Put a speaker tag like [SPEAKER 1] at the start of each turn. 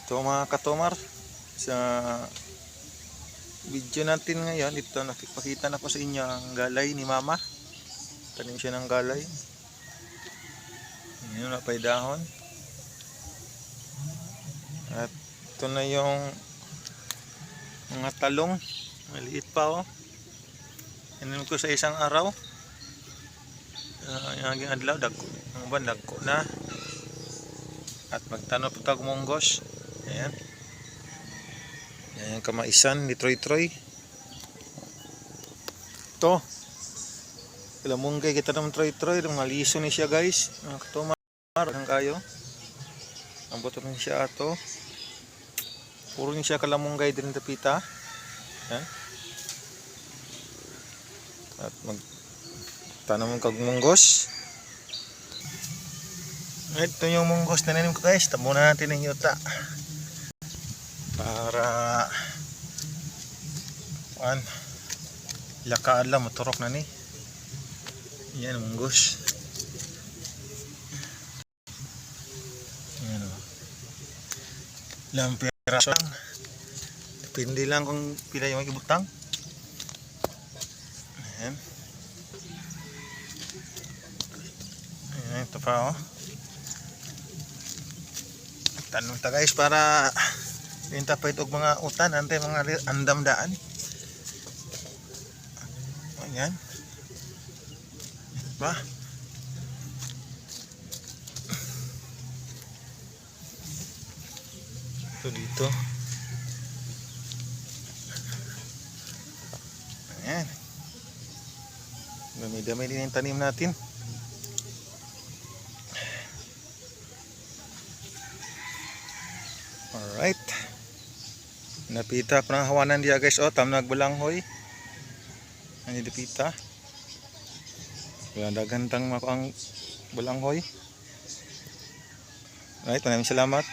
[SPEAKER 1] Ito mga katomar, sa video natin ngayon, ito nakipakita na ko sa inyo ang galay ni mama. Tanim siya ng galay. Ngayon na pa'y dahon. At ito na yung mga talong. Maliit pa oh. Inom ko sa isang araw. Yung aging adlaw, dagko na. At magtanong po tag monggos. Ayan. Ayan kamaisan ni Troy. Ito. Kalamunggay kita naman Troy. Mga liso ni siya guys. Mga katumar. Ang kayo. Ang buto ni siya ato. Puro ni siya kalamunggay din tapita. Ayan. At magtanong kag monggos. Ito yung munggos na nanim ko guys. Tamo na natin ng yuta para lakaan lang maturok na ni. Yan munggos. Yan o. Ilang piraso lang. Depende lang kung pila yung ikibutang. Ayan. Ayan ito pa o. Tanong ta guys para pinta pa itong mga utan, antay mga andam daan. Ayan. Ba? Ito dito. Ayan. Dami-dami din yung tanim natin. Alright. Napita pa ng hawanan diya guys. O, tam nagbalanghoy. Ano dipita. Kaya dagantang mako ang balanghoy. Alright, maraming salamat.